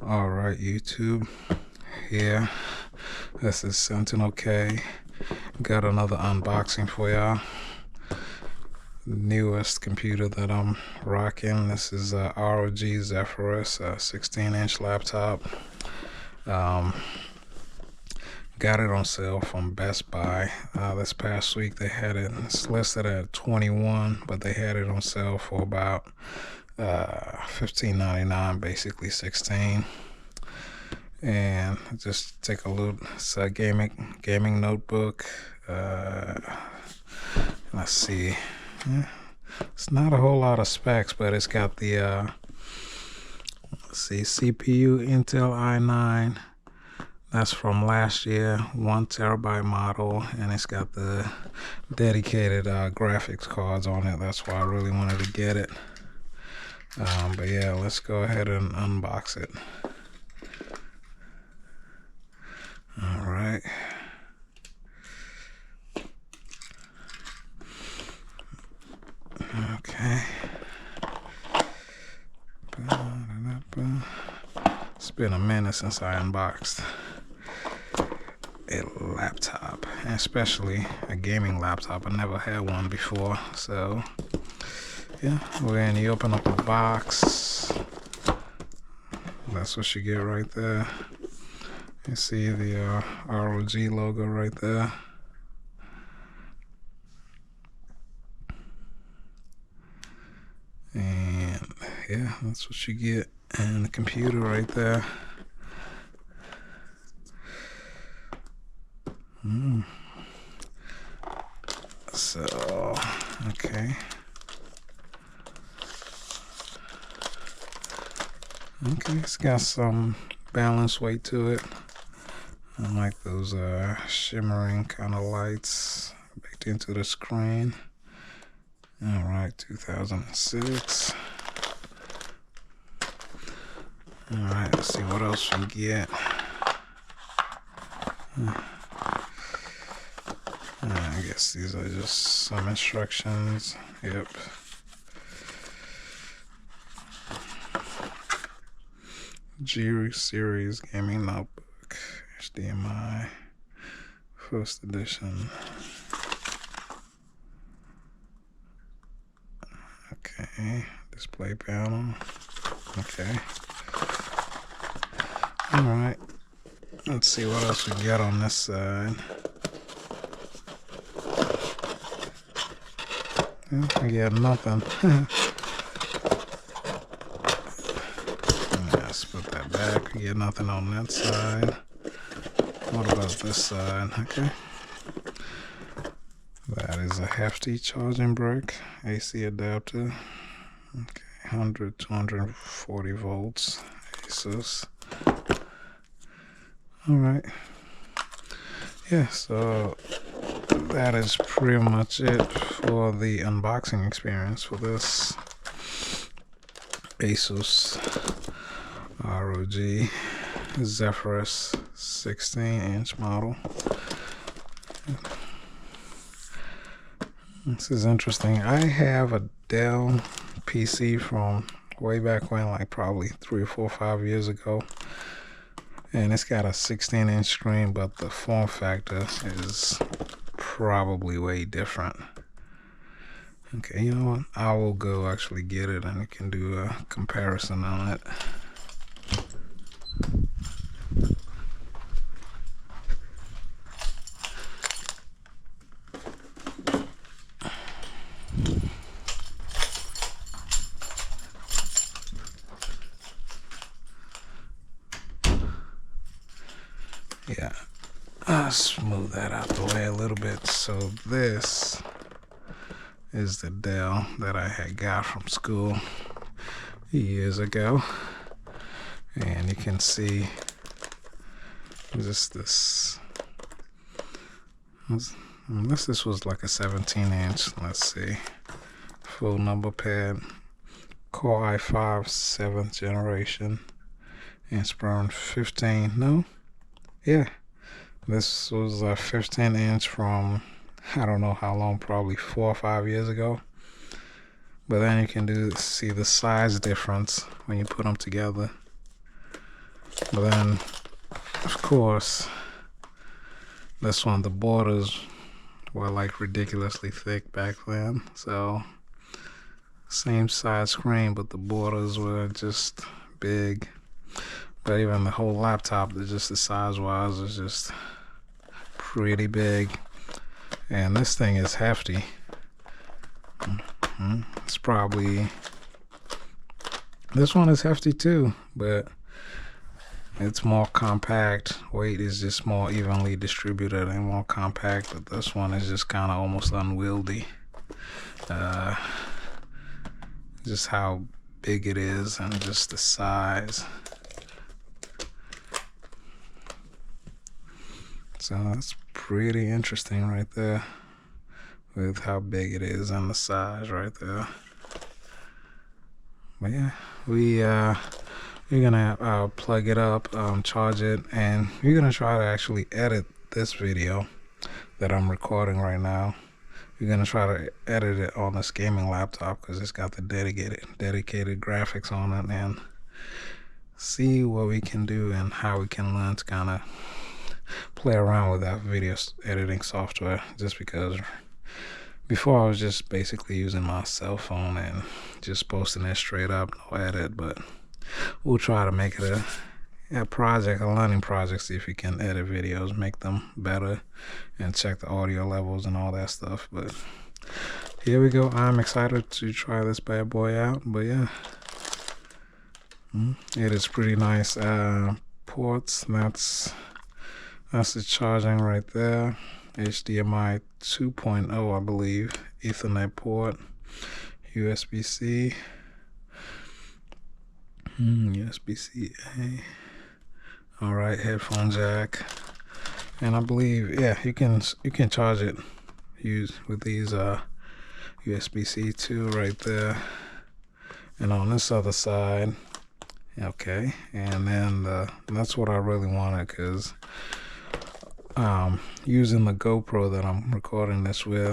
Alright, YouTube. Yeah, this is Sentinel K. Got another unboxing for y'all. Newest computer that I'm rocking. This is a ROG Zephyrus, a 16-inch laptop. Got it on sale from Best Buy this past week. They had it, it's listed at $21, but they had it on sale for about $15.99, basically $16. And just take a look. It's a gaming notebook. Let's see. Yeah, it's not a whole lot of specs, but it's got the let's see, CPU Intel i9. That's from last year, 1 terabyte model, and it's got the dedicated graphics cards on it. That's why I really wanted to get it. But yeah, let's go ahead and unbox it. All right. Okay. It's been a minute since I unboxed a laptop, especially a gaming laptop. I never had one before, so yeah. When you open up the box, that's what you get right there. You see the ROG logo right there. And yeah, that's what you get. And the computer right there. So, okay. Okay, it's got some balanced weight to it. I like those shimmering kind of lights baked into the screen. All right, 2006. All right, let's see what else we get. I guess these are just some instructions. Yep. G-Series gaming notebook, HDMI, first edition. Okay, display panel. Okay. All right. Let's see what else we got on this side. I got nothing. Let's put that back. We get nothing on that side. What about this side? Okay. That is a hefty charging brick, AC adapter. Okay, 100, 240 volts, ASUS. All right. Yeah, so that is pretty much it for the unboxing experience for this ASUS ROG Zephyrus 16-inch model. This is interesting. I have a Dell PC from way back when, like probably 3 or 4 or 5 years ago. And it's got a 16-inch screen, but the form factor is probably way different. Okay, you know what? I will go actually get it and we can do a comparison on it. Yeah, I'll smooth that out the way a little bit. So this is the Dell that I had got from school years ago. And you can see just this, unless this was like a 17-inch, let's see, full number pad, Core i5 7th generation, Inspiron 15, no? Yeah, this was a 15-inch from, I don't know how long, probably 4 or 5 years ago. But then you can see the size difference when you put them together. But then, of course, this one, the borders were like ridiculously thick back then. So same size screen, but the borders were just big. But even the whole laptop, just the size wise, is just pretty big. And this thing is hefty. It's probably, this one is hefty too, but it's more compact. Weight is just more evenly distributed and more compact, but this one is just kind of almost unwieldy. Just how big it is and just the size. So that's pretty interesting right there with how big it is and the size right there. But yeah, we're gonna plug it up, charge it, and we're gonna try to actually edit this video that I'm recording right now. We're gonna try to edit it on this gaming laptop because it's got the dedicated graphics on it, and see what we can do and how we can learn to kind of play around with that video editing software. Just because before I was just basically using my cell phone and just posting it straight up, no edit, but we'll try to make it a project, a learning project, see if we can edit videos, make them better, and check the audio levels and all that stuff. But here we go. I'm excited to try this bad boy out. But yeah, it is pretty nice. Ports, that's the charging right there. HDMI 2.0, I believe. Ethernet port, USB-C, USB-C-A. All right, headphone jack, and I believe, yeah, you can charge it with these USB-C 2 right there. And on this other side, okay, and then that's what I really wanted, because using the GoPro that I'm recording this with,